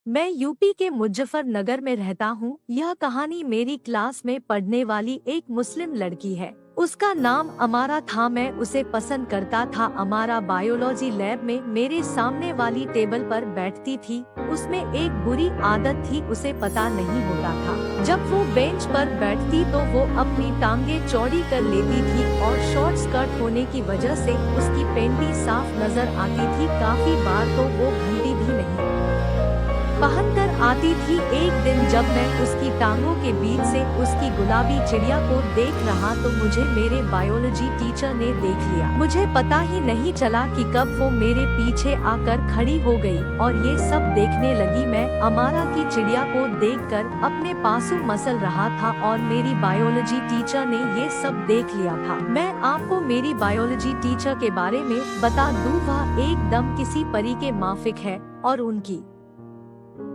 मैं यूपी के मुजफ्फरनगर में रहता हूँ। यह कहानी मेरी क्लास में पढ़ने वाली एक मुस्लिम लड़की है। उसका नाम अमारा था। मैं उसे पसंद करता था। अमारा बायोलॉजी लैब में मेरे सामने वाली टेबल पर बैठती थी। उसमें एक बुरी आदत थी, उसे पता नहीं होता था। जब वो बेंच पर बैठती तो वो अपनी टांगे चौड़ी कर लेती थी और शॉर्ट स्कर्ट होने की वजह से उसकी पेंटी साफ नजर आती थी। काफी बार तो वो घंटी भी नहीं पहनकर आती थी। एक दिन जब मैं उसकी टांगों के बीच से उसकी गुलाबी चिड़िया को देख रहा तो मुझे मेरे बायोलॉजी टीचर ने देख लिया। मुझे पता ही नहीं चला कि कब वो मेरे पीछे आकर खड़ी हो गई और ये सब देखने लगी। मैं अमारा की चिड़िया को देखकर अपने पासों मसल रहा था और मेरी बायोलॉजी टीचर ने ये सब देख लिया था। मैं आपको मेरी बायोलॉजी टीचर के बारे में बता दूं, वह एकदम किसी परी के माफिक है और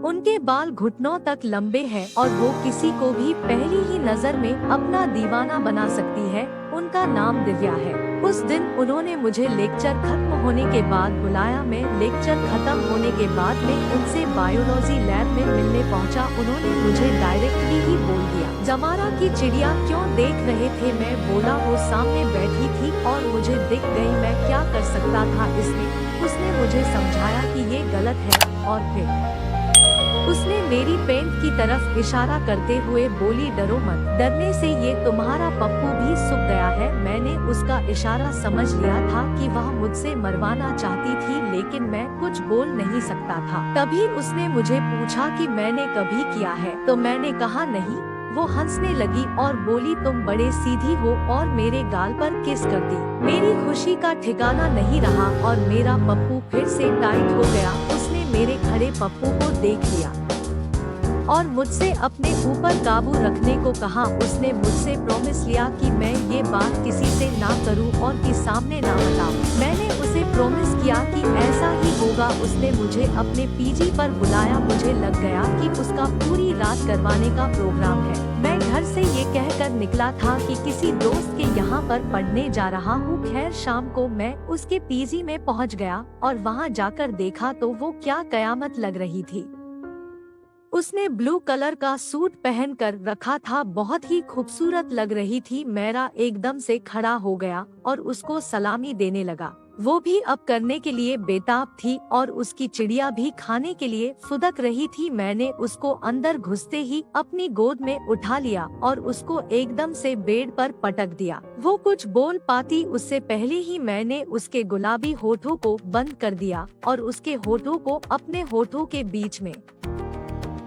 उनके बाल घुटनों तक लंबे हैं और वो किसी को भी पहली ही नजर में अपना दीवाना बना सकती है। उनका नाम दिव्या है। उस दिन उन्होंने मुझे लेक्चर खत्म होने के बाद बुलाया। मैं लेक्चर खत्म होने के बाद में उनसे बायोलॉजी लैब में मिलने पहुंचा। उन्होंने मुझे डायरेक्टली ही बोल दिया, जमारा की चिड़िया क्यों देख रहे थे? मैं बोला, वो सामने बैठी थी और मुझे दिख गई, मैं क्या कर सकता था इसमें। उसने मुझे समझाया कि ये गलत है और फिर उसने मेरी पेंट की तरफ इशारा करते हुए बोली, डरो मत, डरने से ये तुम्हारा पप्पू भी सूख गया है। मैंने उसका इशारा समझ लिया था कि वह मुझसे मरवाना चाहती थी, लेकिन मैं कुछ बोल नहीं सकता था। तभी उसने मुझे पूछा कि मैंने कभी किया है, तो मैंने कहा नहीं। वो हंसने लगी और बोली, तुम बड़े सीधी हो, और मेरे गाल पर किस कर दी। मेरी खुशी का ठिकाना नहीं रहा और मेरा पप्पू फिर से टाइट हो गया। उसने मेरे खड़े पप्पू को देख लिया और मुझसे अपने ऊपर काबू रखने को कहा। उसने मुझसे प्रॉमिस लिया कि मैं ये बात किसी से ना करूं और कि सामने ना बताऊं। मैंने उसे प्रॉमिस किया कि ऐसा ही होगा। उसने मुझे अपने पीजी पर बुलाया। मुझे लग गया कि उसका पूरी रात करवाने का प्रोग्राम है। मैं घर से ये कहकर निकला था कि किसी दोस्त के यहाँ पर पढ़ने जा रहा हूँ। खैर, शाम को मैं उसके पीजी में पहुँच गया और वहाँ जाकर देखा तो वो क्या कयामत लग रही थी। उसने ब्लू कलर का सूट पहन कर रखा था, बहुत ही खूबसूरत लग रही थी। मेरा एकदम से खड़ा हो गया और उसको सलामी देने लगा। वो भी अब करने के लिए बेताब थी और उसकी चिड़िया भी खाने के लिए फुदक रही थी। मैंने उसको अंदर घुसते ही अपनी गोद में उठा लिया और उसको एकदम से बेड पर पटक दिया। वो कुछ बोल पाती उससे पहले ही मैंने उसके गुलाबी होठों को बंद कर दिया और उसके होठों को अपने होठों के बीच में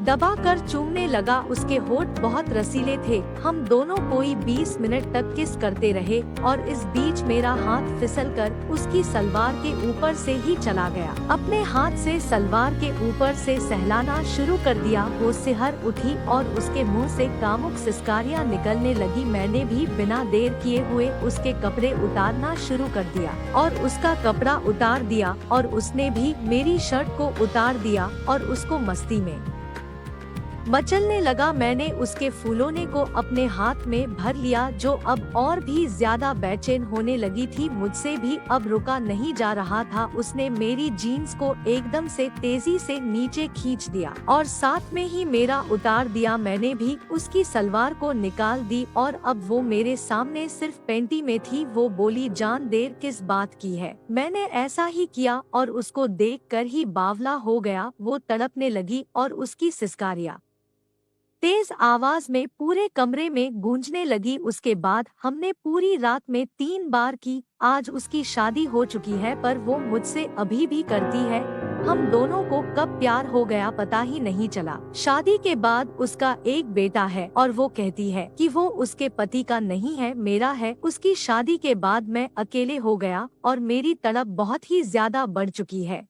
दबा कर चूमने लगा। उसके होठ बहुत रसीले थे। हम दोनों कोई 20 मिनट तक किस करते रहे और इस बीच मेरा हाथ फिसलकर उसकी सलवार के ऊपर से ही चला गया। अपने हाथ से सलवार के ऊपर से सहलाना शुरू कर दिया। वो सिहर उठी और उसके मुंह से कामुक सिसकारियां निकलने लगी। मैंने भी बिना देर किए हुए उसके कपड़े उतारना शुरू कर दिया और उसका कपड़ा उतार दिया और उसने भी मेरी शर्ट को उतार दिया और उसको मस्ती में मचलने लगा। मैंने उसके फूलोने को अपने हाथ में भर लिया, जो अब और भी ज्यादा बेचैन होने लगी थी। मुझसे भी अब रुका नहीं जा रहा था। उसने मेरी जीन्स को एकदम से तेजी से नीचे खींच दिया और साथ में ही मेरा उतार दिया। मैंने भी उसकी सलवार को निकाल दी और अब वो मेरे सामने सिर्फ पैंटी में थी। वो बोली, जान देर किस बात की है। मैंने ऐसा ही किया और उसको देखकर ही बावला हो गया। वो तड़पने लगी और उसकी सिसकारियां तेज आवाज में पूरे कमरे में गूंजने लगी। उसके बाद हमने पूरी रात में 3 बार की। आज उसकी शादी हो चुकी है पर वो मुझसे अभी भी करती है। हम दोनों को कब प्यार हो गया पता ही नहीं चला। शादी के बाद उसका एक बेटा है और वो कहती है कि वो उसके पति का नहीं है, मेरा है। उसकी शादी के बाद मैं अकेले हो गया और मेरी तड़प बहुत ही ज्यादा बढ़ चुकी है।